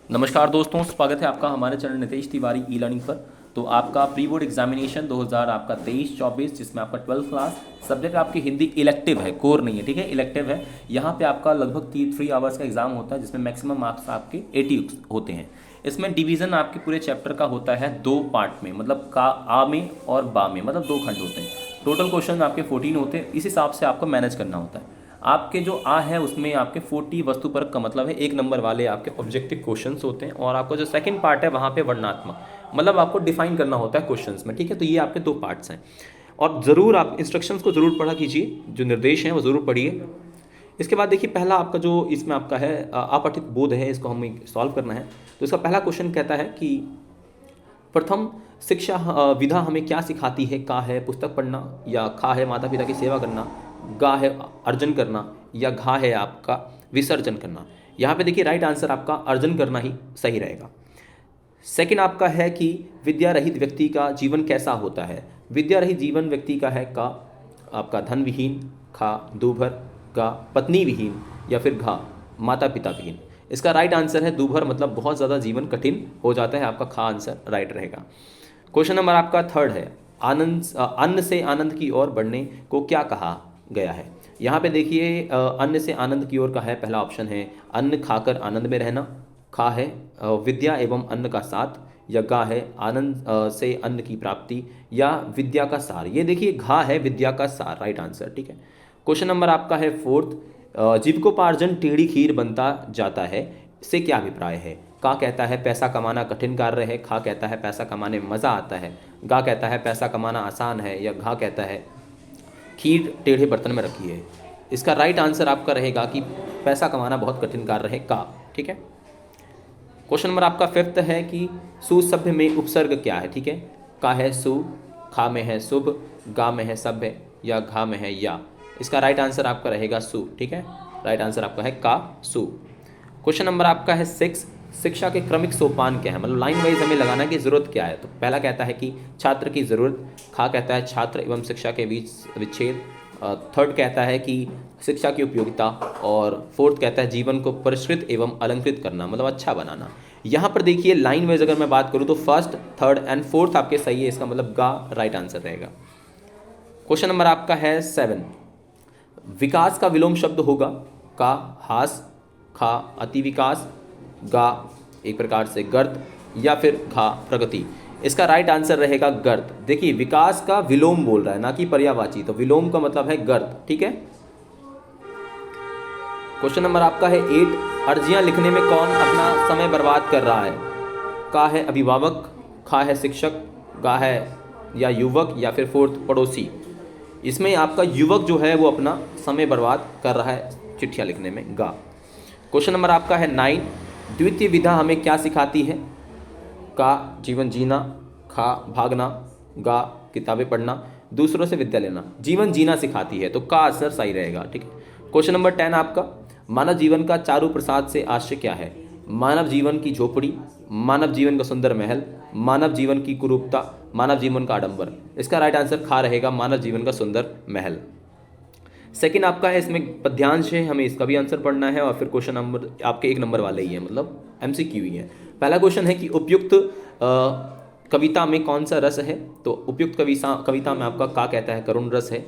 नमस्कार दोस्तों, स्वागत है आपका हमारे channel Nitesh Tiwari e learning पर। तो आपका प्री बोर्ड एग्जामिनेशन 2000 आपका 23-24 जिसमें आपका 12th क्लास सब्जेक्ट आपकी हिंदी इलेक्टिव है, कोर नहीं है, ठीक है, इलेक्टिव है। यहाँ पे आपका लगभग 3 आवर्स का एग्जाम होता है जिसमें मैक्सिमम मार्क्स आपके 80 होते हैं। इसमें डिवीज़न आपके पूरे चैप्टर का होता है 2 पार्ट में, मतलब का आ में और बा में, मतलब 2 खंड होते हैं। टोटल क्वेश्चन आपके 14 होते हैं। इस हिसाब से आपको मैनेज करना होता है। आपके जो आ है उसमें आपके 40 वस्तु परक का मतलब है 1 नंबर वाले आपके ऑब्जेक्टिव क्वेश्चंस होते हैं, और आपका जो सेकंड पार्ट है वहाँ पे वर्णनात्मक, मतलब आपको डिफाइन करना होता है क्वेश्चंस में, ठीक है। तो ये आपके 2 पार्ट्स हैं, और ज़रूर आप इंस्ट्रक्शंस को ज़रूर पढ़ा कीजिए, जो निर्देश हैं वो ज़रूर पढ़िए। इसके बाद देखिए, पहला आपका जो इसमें आपका है अपठित बोध है, इसको हमें सॉल्व करना है। तो इसका पहला क्वेश्चन कहता है कि प्रथम शिक्षा विधा हमें क्या सिखाती है। का है पुस्तक पढ़ना, या खा है माता पिता की सेवा करना, गा है अर्जन करना, या घा है आपका विसर्जन करना। यहाँ पे देखिए राइट आंसर आपका अर्जन करना ही सही रहेगा। सेकंड आपका है कि विद्या रहित व्यक्ति का जीवन कैसा होता है। विद्या रहित जीवन व्यक्ति का है का आपका धन विहीन, खा दूभर, गा पत्नी विहीन, या फिर घा माता पिता विहीन। इसका राइट आंसर है दूभर, मतलब बहुत ज़्यादा जीवन कठिन हो जाता है। आपका खा आंसर राइट रहेगा। क्वेश्चन नंबर आपका थर्ड है, आनंद अन्न से आनंद की ओर बढ़ने को क्या कहा गया है। यहाँ पे देखिए अन्न से आनंद की ओर का है, पहला ऑप्शन है अन्न खाकर आनंद में रहना, खा है विद्या एवं अन्न का साथ, या गा है आनंद से अन्न की प्राप्ति, या विद्या का सार। ये देखिए घा है विद्या का सार, राइट आंसर, ठीक है। क्वेश्चन नंबर आपका है फोर्थ, जीविकोपार्जन टेढ़ी खीर बनता जाता है, इससे क्या अभिप्राय है। का कहता है पैसा कमाना कठिन कार्य है, खा कहता है पैसा कमाने में मज़ा आता है, गा कहता है पैसा कमाना आसान है, या घा कहता है खीर टेढ़े बर्तन में रखी है। इसका राइट आंसर आपका रहेगा कि पैसा कमाना बहुत कठिन कार्य है, का, ठीक है। क्वेश्चन नंबर आपका फिफ्थ है कि सुसभ्य में उपसर्ग क्या है, ठीक है। का है सु, खा में है शुभ, गा में है सभ्य, या घा में है या। इसका राइट आंसर आपका रहेगा सु, ठीक है। राइट आंसर आपका है का सु। क्वेश्चन नंबर आपका है 6, शिक्षा के क्रमिक सोपान क्या है, मतलब लाइन वाइज हमें लगाना की जरूरत क्या है। तो पहला कहता है कि छात्र की जरूरत, खा कहता है छात्र एवं शिक्षा के बीच विच्छेद, थर्ड कहता है कि शिक्षा की उपयोगिता, और फोर्थ कहता है जीवन को परिष्कृत एवं अलंकृत करना, मतलब अच्छा बनाना। यहाँ पर देखिए लाइन वाइज अगर मैं बात करूँ तो फर्स्ट, थर्ड एंड फोर्थ आपके सही है, इसका मतलब गा राइट आंसर रहेगा। क्वेश्चन नंबर आपका है 7, विकास का विलोम शब्द होगा। का हास, खा अति विकास, गा एक प्रकार से गर्त, या फिर घा प्रगति। इसका राइट आंसर रहेगा गर्त। देखिए विकास का विलोम बोल रहा है, ना कि पर्यायवाची, तो विलोम का मतलब है गर्त, ठीक है। क्वेश्चन नंबर आपका है 8, अर्जियां लिखने में कौन अपना समय बर्बाद कर रहा है। का है अभिभावक, खा है शिक्षक, गा है या युवक, या फिर फोर्थ पड़ोसी। इसमें आपका युवक जो है वो अपना समय बर्बाद कर रहा है चिट्ठियाँ लिखने में, गा। क्वेश्चन नंबर आपका है 9, द्वितीय विधा हमें क्या सिखाती है। का जीवन जीना, खा भागना, गा किताबें पढ़ना, दूसरों से विद्या लेना। जीवन जीना सिखाती है, तो का आंसर सही रहेगा, ठीक है। क्वेश्चन नंबर 10 आपका, मानव जीवन का चारु प्रसाद से आशय क्या है। मानव जीवन की झोपड़ी, मानव जीवन का सुंदर महल, मानव जीवन की कुरूपता, मानव जीवन का आडंबर। इसका राइट आंसर खा रहेगा मानव जीवन का सुंदर महल। सेकंड आपका है, इसमें पद्यांश है, हमें इसका भी आंसर पढ़ना है, और फिर क्वेश्चन नंबर आपके 1 नंबर वाले ही है, मतलब एमसीक्यू ही है। पहला क्वेश्चन है कि उपयुक्त कविता में कौन सा रस है। तो उपयुक्त कविता में आपका का कहता है करुण रस है,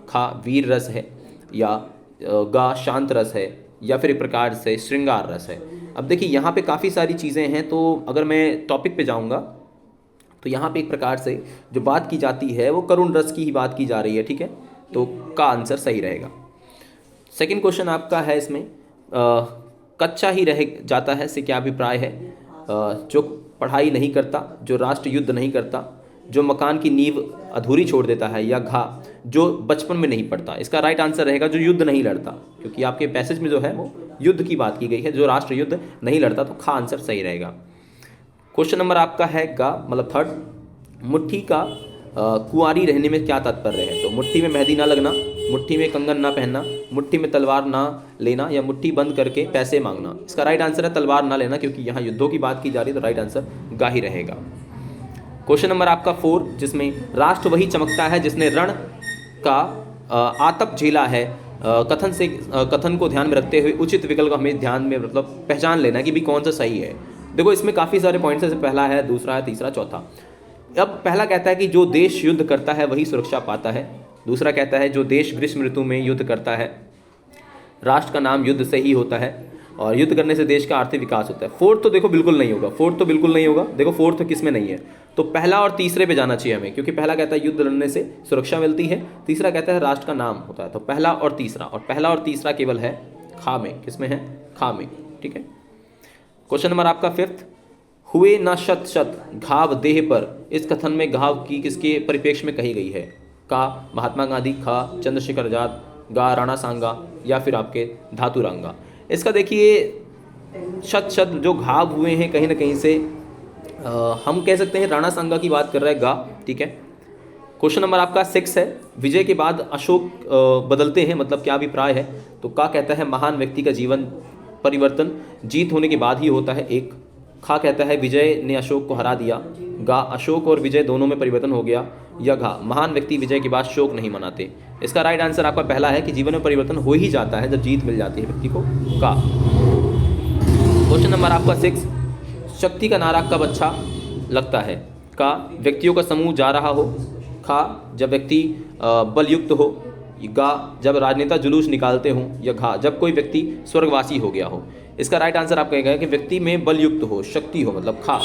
खा वीर रस है, या गा शांत रस है, या फिर एक प्रकार से श्रृंगार रस है। अब देखिए यहाँ पे काफ़ी सारी चीज़ें हैं, तो अगर मैं टॉपिक पे जाऊँगा तो यहाँ पे एक प्रकार से जो बात की जाती है वो करुण रस की ही बात की जा रही है, ठीक है। तो का आंसर सही रहेगा। सेकंड क्वेश्चन आपका है, इसमें कच्चा ही रह जाता है से क्या अभिप्राय है। जो पढ़ाई नहीं करता, जो राष्ट्र युद्ध नहीं करता, जो मकान की नींव अधूरी छोड़ देता है, या घा जो बचपन में नहीं पढ़ता। इसका राइट आंसर रहेगा जो युद्ध नहीं लड़ता, क्योंकि आपके पैसेज में जो है वो युद्ध की बात की गई है, जो राष्ट्र युद्ध नहीं लड़ता, तो खा आंसर सही रहेगा। क्वेश्चन नंबर आपका है गा, मतलब थर्ड, मुट्ठी का कुंवारी रहने में क्या तात्पर्य है। तो मुट्ठी में मेहंदी ना लगना, मुट्ठी में कंगन ना पहनना, मुट्ठी में तलवार ना लेना, या मुट्ठी बंद करके पैसे मांगना। इसका राइट आंसर है तलवार ना लेना, क्योंकि यहाँ युद्धों की बात की जा रही है, तो राइट आंसर गा ही रहेगा। क्वेश्चन नंबर आपका 4, जिसमें राष्ट्र वही चमकता है जिसने रण का आतप झेला है, कथन को ध्यान में रखते हुए उचित विकल्प को हमें ध्यान में मतलब पहचान लेना है कि भी कौन सा सही है। देखो इसमें काफ़ी सारे पॉइंट्स हैं, पहला है, दूसरा है, तीसरा, चौथा। अब पहला कहता है कि जो देश युद्ध करता है वही सुरक्षा पाता है। दूसरा कहता है जो देश ग्रीष्म ऋतु में युद्ध करता है, राष्ट्र का नाम युद्ध से ही होता है और युद्ध करने से देश का आर्थिक विकास होता है। फोर्थ तो देखो बिल्कुल नहीं होगा, फोर्थ तो बिल्कुल नहीं होगा। देखो फोर्थ तो किस में नहीं है, तो पहला और तीसरे पे जाना चाहिए हमें, क्योंकि पहला कहता है युद्ध लड़ने से सुरक्षा मिलती है, तीसरा कहता है राष्ट्र का नाम होता है। तो पहला और तीसरा, और पहला और तीसरा केवल है खा में, किस में है, खा में। ठीक है। क्वेश्चन नंबर आपका 5th, हुए ना शत शत घाव देह पर, इस कथन में घाव की किसके परिप्रेक्ष्य में कही गई है? का महात्मा गांधी, खा चंद्रशेखर आजाद, गा राणा सांगा, या फिर आपके धातुरंगा। इसका देखिए शत शत जो घाव हुए हैं कहीं ना कहीं से हम कह सकते हैं राणा सांगा की बात कर रहा है गा। ठीक है। क्वेश्चन नंबर आपका 6 है, विजय के बाद अशोक बदलते हैं, मतलब क्या अभिप्राय है? तो का कहता है महान व्यक्ति का जीवन परिवर्तन जीत होने के बाद ही होता है। एक खा कहता है विजय ने अशोक को हरा दिया, गा अशोक और विजय दोनों में परिवर्तन हो गया, या घा महान व्यक्ति विजय के बाद शोक नहीं मनाते। इसका राइट आंसर आपका पहला है कि जीवन में परिवर्तन हो ही जाता है जब जीत मिल जाती है व्यक्ति को, का। क्वेश्चन नंबर आपका 6, शक्ति का नारा कब अच्छा लगता है? का व्यक्तियों का समूह जा रहा हो, खा जब व्यक्ति बलयुक्त हो, गा जब राजनेता जुलूस निकालते हों, या घा जब कोई व्यक्ति स्वर्गवासी हो गया हो। इसका राइट आंसर आप कहेगा कि व्यक्ति में बलयुक्त हो, शक्ति हो, मतलब खा।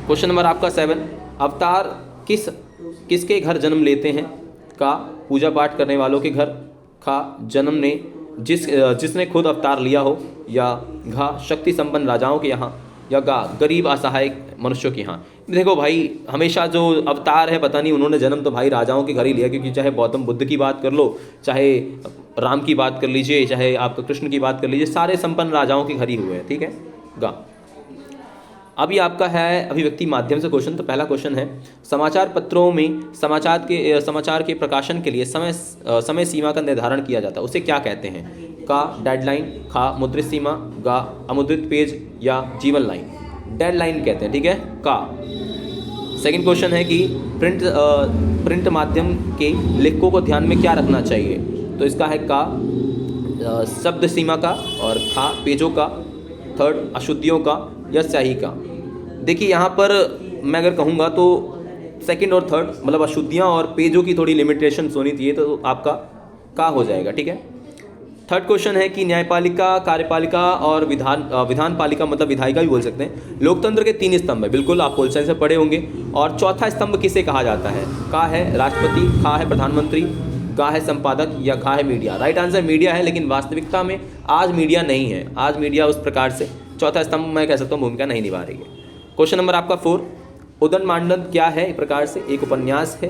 क्वेश्चन नंबर आपका 7, अवतार किसके घर जन्म लेते हैं? का पूजा पाठ करने वालों के घर, खा जन्म ने जिसने खुद अवतार लिया हो, या घा शक्ति संपन्न राजाओं के यहाँ, या गा गरीब असहाय मनुष्यों के यहाँ। देखो भाई हमेशा जो अवतार है पता नहीं उन्होंने जन्म तो भाई राजाओं के घर ही लिया, क्योंकि चाहे गौतम बुद्ध की बात कर लो, चाहे राम की बात कर लीजिए, चाहे आपका कृष्ण की बात कर लीजिए, सारे संपन्न राजाओं के घर ही हुए हैं। ठीक है, गा। अभी आपका है अभिव्यक्ति माध्यम से क्वेश्चन। तो पहला क्वेश्चन है, समाचार पत्रों में समाचार के प्रकाशन के लिए समय सीमा का निर्धारण किया जाता है, उसे क्या कहते हैं? का डेडलाइन, खा मुद्रित सीमा, गा अमुद्रित पेज, या जीवन लाइन। डेडलाइन कहते हैं। ठीक है, का। सेकंड क्वेश्चन है कि प्रिंट माध्यम के लेखकों को ध्यान में क्या रखना चाहिए? तो इसका है का शब्द सीमा का, और खा पेजों का, थर्ड अशुद्धियों का, या स्याही का। देखिए यहाँ पर मैं अगर कहूँगा तो सेकंड और थर्ड, मतलब अशुद्धियाँ और पेजों की थोड़ी लिमिटेशन होनी चाहिए, तो आपका का हो जाएगा। ठीक है। थर्ड क्वेश्चन है कि न्यायपालिका, कार्यपालिका और विधान पालिका, मतलब विधायिका भी बोल सकते हैं, लोकतंत्र के 3 स्तंभ है। बिल्कुल आप पोल साइंस से पढ़े होंगे। और चौथा स्तंभ किसे कहा जाता है? का है राष्ट्रपति, खा है प्रधानमंत्री, गा है संपादक, या घा है मीडिया। राइट आंसर मीडिया है, लेकिन वास्तविकता में आज मीडिया नहीं है। आज मीडिया उस प्रकार से चौथा स्तंभ मैं कह सकता हूँ भूमिका नहीं निभा रही है। क्वेश्चन नंबर आपका 4, उदंडमांडन क्या है? एक प्रकार से एक उपन्यास है,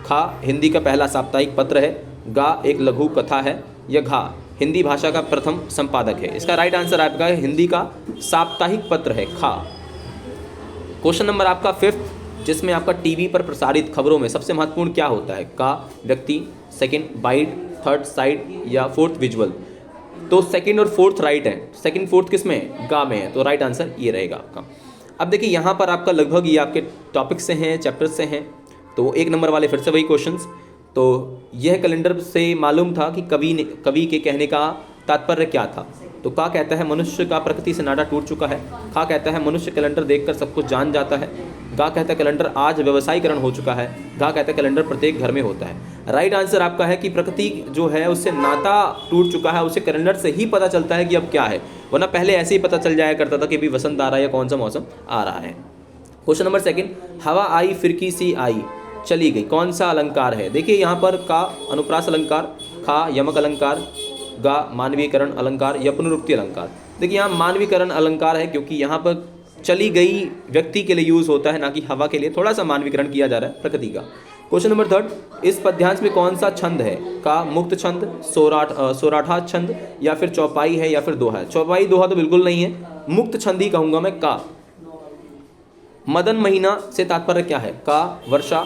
खा हिंदी का पहला साप्ताहिक पत्र है, गा एक लघु कथा है, या घा हिंदी भाषा का प्रथम संपादक है। इसका राइट आंसर आपका हिंदी का साप्ताहिक पत्र है, खा। क्वेश्चन नंबर आपका 5th, जिसमें आपका टीवी पर प्रसारित खबरों में सबसे महत्वपूर्ण क्या होता है? का व्यक्ति, सेकंड बाइट, थर्ड साइड, या फोर्थ विजुअल। तो सेकंड और फोर्थ राइट है। सेकंड फोर्थ किस में है? गा में है। तो राइट आंसर ये रहेगा आपका। अब देखिए यहाँ पर आपका लगभग ये आपके टॉपिक से हैं, चैप्टर से हैं। तो 1 नंबर वाले फिर से वही क्वेश्चंस। तो यह कैलेंडर से मालूम था कि कवि के कहने का तात्पर्य क्या था? तो का कहता है मनुष्य का प्रकृति से नाता टूट चुका है, खा कहता है मनुष्य कैलेंडर देखकर सब कुछ जान जाता है, गा कहता है कैलेंडर आज व्यवसायीकरण हो चुका है, गा कहता है कैलेंडर प्रत्येक घर में होता है। राइट आंसर आपका है कि प्रकृति जो है उससे नाता टूट चुका है, उसे कैलेंडर से ही पता चलता है कि अब क्या है, वरना पहले ऐसे ही पता चल जाया करता था कि अभी वसंत आ रहा है या कौन सा मौसम आ रहा है। क्वेश्चन नंबर 2, हवा आई फिरकी सी आई चली गई, कौन सा अलंकार है? देखिए यहाँ पर का अनुप्रास अलंकार, खा यमक अलंकार, गा मानवीकरण अलंकार, या पुनरुक्ति अलंकार। देखिए यहाँ मानवीकरण अलंकार है, क्योंकि यहाँ पर चली गई व्यक्ति के लिए यूज होता है, ना कि हवा के लिए। थोड़ा सा मानवीकरण किया जा रहा है प्रकृति का। क्वेश्चन नंबर 3, इस पद्यांश में कौन सा छंद है? का मुक्त छंद, सोराठा छंद, या फिर चौपाई है, या फिर दोहा है? चौपाई दोहा तो बिल्कुल नहीं है, मुक्त छंद ही कहूँगा मैं। का मदन महीना से तात्पर्य क्या है? का वर्षा,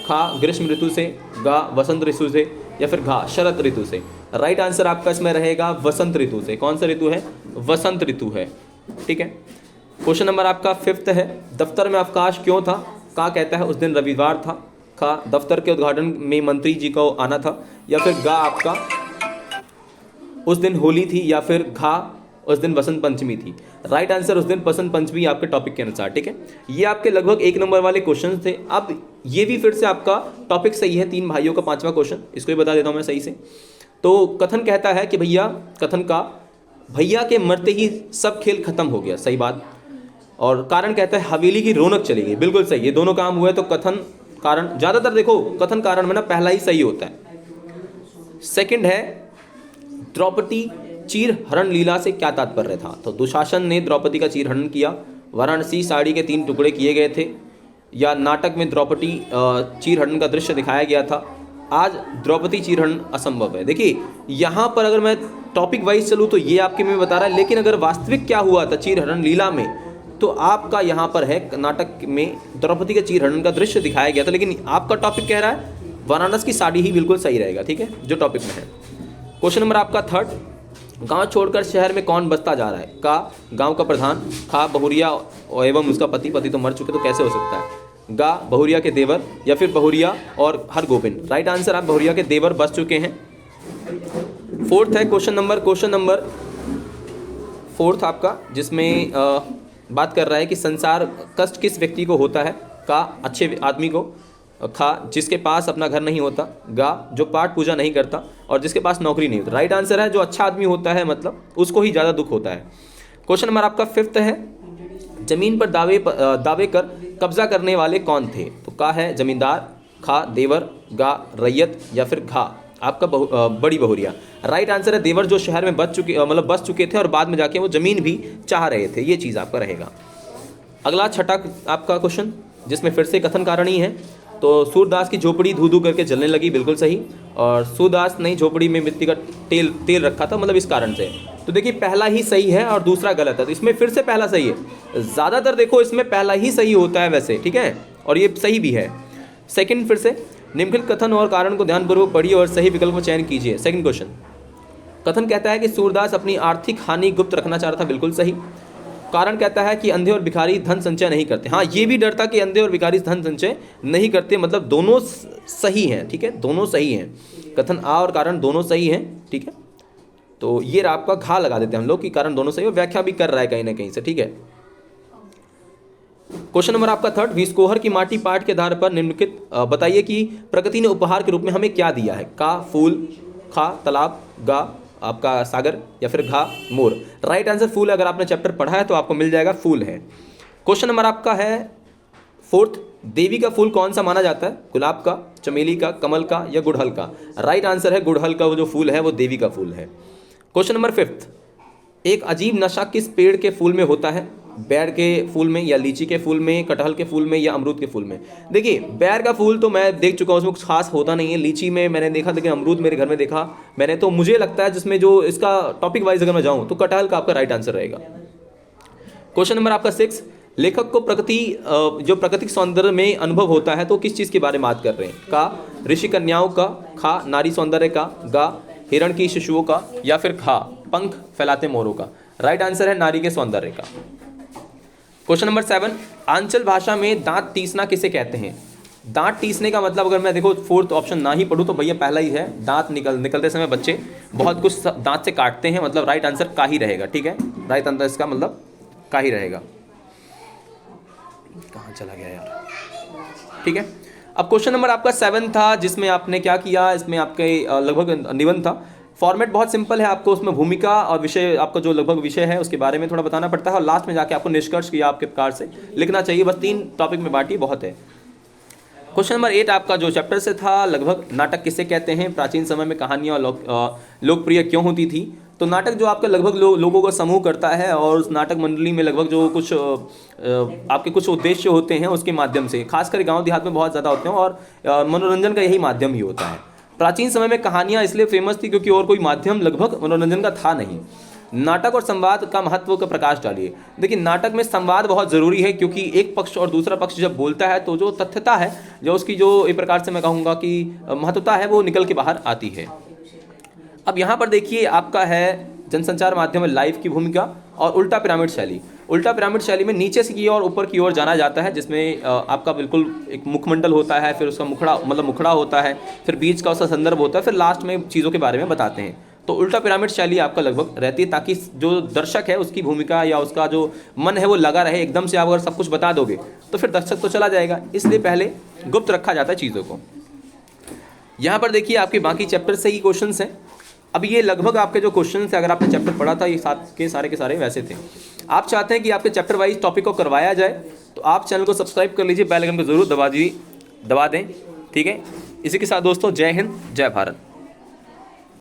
खा ग्रीष्म ऋतु से, गा वसंत ऋतु से, या फिर घा शरद ऋतु से। राइट आंसर आपका इसमें रहेगा वसंत ऋतु से। कौन सा ऋतु है? वसंत ऋतु है। ठीक है। क्वेश्चन नंबर आपका 5th है, दफ्तर में अवकाश क्यों था? का कहता है उस दिन रविवार था, खा दफ्तर के उद्घाटन में मंत्री जी को आना था, या फिर गा आपका उस दिन होली थी, या फिर घा उस दिन बसंत पंचमी थी। राइट आंसर उस दिन बसंत पंचमी आपके टॉपिक के अनुसार, ठीक है। ये आपके लगभग 1 नंबर वाले क्वेश्चन थे। अब ये भी फिर से आपका टॉपिक सही है, 3 भाइयों का 5वां क्वेश्चन, इसको भी बता देता हूँ मैं सही से। तो कथन कहता है कि भैया, कथन का भैया के मरते ही सब खेल खत्म हो गया, सही बात। और कारण कहता है हवेली की रौनक चली गई, बिल्कुल सही। ये दोनों काम हुए तो कथन कारण, ज़्यादातर देखो कथन कारण में ना पहला ही सही होता है। सेकंड है द्रौपदी चीर हरण लीला से क्या तात्पर्य था। तो दुशासन ने द्रौपदी का चीर हरण किया, वाराणसी साड़ी के 3 टुकड़े किए गए थे, या नाटक में द्रौपदी चीर हरण का दृश्य दिखाया गया था, आज द्रौपदी चीर हरण असंभव है। देखिए यहाँ पर अगर मैं टॉपिक वाइज चलूँ तो ये आपके में बता रहा है, लेकिन अगर वास्तविक क्या हुआ था चीर हरण लीला में, तो आपका यहाँ पर है नाटक में द्रौपदी के चीर हरण का दृश्य दिखाया गया था, लेकिन आपका टॉपिक कह रहा है वाराणसी की साड़ी ही बिल्कुल सही रहेगा, ठीक है, जो टॉपिक में है। क्वेश्चन नंबर आपका 3, गांव छोड़कर शहर में कौन बसता जा रहा है। का गांव का प्रधान, खा बहुरिया एवं उसका पति, पति तो मर चुके तो कैसे हो सकता है, गा बहुरिया के देवर, या फिर बहुरिया और हरगोबिंद। राइट आंसर आप बहुरिया के देवर बस चुके हैं। 4th है क्वेश्चन नंबर 4th आपका, जिसमें बात कर रहा है कि संसार कष्ट किस व्यक्ति को होता है। का अच्छे आदमी को, खा जिसके पास अपना घर नहीं होता, गा जो पाठ पूजा नहीं करता, और जिसके पास नौकरी नहीं होती। राइट आंसर है जो अच्छा आदमी होता है, मतलब उसको ही ज़्यादा दुख होता है। क्वेश्चन नंबर आपका 5th है, जमीन पर दावे कर कब्जा करने वाले कौन थे। तो का है जमींदार, खा देवर, गा रैयत, या फिर घा आपका बड़ी बहुरिया। राइट आंसर है देवर, जो शहर में बस चुके थे और बाद में जाके वो जमीन भी चाह रहे थे, ये चीज़ आपका रहेगा। अगला 6ठा आपका क्वेश्चन, जिसमें फिर से कथन कारण ही है। तो सूरदास की झोपड़ी धू धू करके जलने लगी, बिल्कुल सही। और सूरदास ने झोपड़ी में मिट्टी का तेल रखा था, मतलब इस कारण से। तो देखिए पहला ही सही है और दूसरा गलत है, तो इसमें फिर से पहला सही है। ज़्यादातर देखो इसमें पहला ही सही होता है वैसे, ठीक है, और ये सही भी है। सेकंड, फिर से निम्नलिखित कथन और कारण को ध्यानपूर्वक पढ़िए और सही विकल्प को चयन कीजिए। सेकंड क्वेश्चन, कथन कहता है कि सूरदास अपनी आर्थिक हानि गुप्त रखना चाह रहा था, बिल्कुल सही। कारण कहता है कि अंधे और भिखारी धन संचय नहीं करते। हाँ, ये भी डर था कि अंधे और भिखारी धन संचय नहीं करते, मतलब दोनों सही हैं, ठीक है, दोनों सही हैं। कथन आ और कारण दोनों सही हैं, ठीक है। तो ये आपका घा लगा देते हैं हम लोग कि कारण दोनों सही, और व्याख्या भी कर रहा है कहीं ना कहीं से, ठीक है। क्वेश्चन नंबर आपका 3, विस्कोहर की माटी पाठ के आधार पर निम्नलिखित बताइए कि प्रकृति ने उपहार के रूप में हमें क्या दिया है। का फूल, खा तालाब, गा आपका सागर, या फिर घा मोर। राइट आंसर फूल है, अगर आपने चैप्टर पढ़ा है तो आपको मिल जाएगा, फूल है। क्वेश्चन नंबर आपका है 4th, देवी का फूल कौन सा माना जाता है। गुलाब का, चमेली का, कमल का, या गुड़हल का। राइट आंसर है गुड़हल का, वो जो फूल है वो देवी का फूल है। क्वेश्चन नंबर 5, एक अजीब नशा किस पेड़ के फूल में होता है। बैर के फूल में, या लीची के फूल में, कटहल के फूल में, या अमरूद के फूल में। देखिए बैर का फूल तो मैं देख चुका हूँ, उसमें कुछ खास होता नहीं है। लीची में मैंने देखा, लेकिन अमरूद मेरे घर में देखा मैंने, तो मुझे लगता है जिसमें जो इसका टॉपिक वाइज अगर मैं जाऊँ तो कटहल का आपका राइट आंसर रहेगा। क्वेश्चन नंबर आपका 6, लेखक को जो प्राकृतिक सौंदर्य में अनुभव होता है तो किस चीज़ के बारे में बात कर रहे हैं। का ऋषि कन्याओं का, खा नारी सौंदर्य का, गा हिरण की शिशुओं का, या फिर खा पंख फैलाते मोरों का। राइट आंसर है नारी के सौंदर्य का। क्वेश्चन नंबर 7, आंचल भाषा में दांत तीसना किसे कहते हैं। दांत तीसने का मतलब अगर मैं देखो 4th ऑप्शन ना ही पढ़ूँ तो भैया पहला ही है, दांत निकलते समय बच्चे बहुत कुछ दांत से काटते हैं, मतलब राइट आंसर का ही रहेगा, ठीक है। राइट आंसर इसका मतलब का ही रहेगा। कहाँ चला गया यार, ठीक है। अब क्वेश्चन नंबर आपका 7 था, जिसमें आपने क्या किया, इसमें आपके लगभग निबंध था। फॉर्मेट बहुत सिंपल है, आपको उसमें भूमिका और विषय, आपका जो लगभग विषय है उसके बारे में थोड़ा बताना पड़ता है, और लास्ट में जाके आपको निष्कर्ष किया आपके प्रकार से लिखना चाहिए। बस 3 टॉपिक में बांटी, बहुत है। क्वेश्चन नंबर 8 आपका जो चैप्टर से था, लगभग नाटक किसे कहते हैं, प्राचीन समय में कहानियाँ लोकप्रिय क्यों होती थी। तो नाटक जो आपका लगभग लोगों का समूह करता है, और उस नाटक मंडली में लगभग जो कुछ आपके कुछ उद्देश्य होते हैं उसके माध्यम से, खासकर गांव देहात में बहुत ज़्यादा होते हैं, और मनोरंजन का यही माध्यम ही होता है। प्राचीन समय में कहानियाँ इसलिए फेमस थी क्योंकि और कोई माध्यम लगभग मनोरंजन का था नहीं। नाटक और संवाद का महत्व का प्रकाश डालिए। देखिए नाटक में संवाद बहुत ज़रूरी है, क्योंकि एक पक्ष और दूसरा पक्ष जब बोलता है तो जो तथ्यता है, जो उसकी जो एक प्रकार से मैं कहूँगा कि महत्वता है, वो निकल के बाहर आती है। अब यहाँ पर देखिए आपका है जनसंचार माध्यम में लाइव की भूमिका और उल्टा पिरामिड शैली। उल्टा पिरामिड शैली में नीचे से की ओर ऊपर की ओर जाना जाता है, जिसमें आपका बिल्कुल एक मुखमंडल होता है, फिर उसका मुखड़ा मतलब मुखड़ा होता है, फिर बीच का उसका संदर्भ होता है, फिर लास्ट में चीज़ों के बारे में बताते हैं। तो उल्टा पिरामिड शैली आपका लगभग रहती है, ताकि जो दर्शक है उसकी भूमिका या उसका जो मन है वो लगा रहे। एकदम से आप अगर सब कुछ बता दोगे तो फिर दर्शक तो चला जाएगा, इसलिए पहले गुप्त रखा जाता है चीज़ों को। यहाँ पर देखिए आपके बाकी चैप्टर से ही क्वेश्चंस हैं। अब ये लगभग आपके जो क्वेश्चंस हैं, अगर आपने चैप्टर पढ़ा था, ये साथ के सारे वैसे थे। आप चाहते हैं कि आपके चैप्टर वाइज टॉपिक को करवाया जाए, तो आप चैनल को सब्सक्राइब कर लीजिए, बेल आइकन को जरूर दबा दें, ठीक है। इसी के साथ दोस्तों, जय हिंद, जय भारत।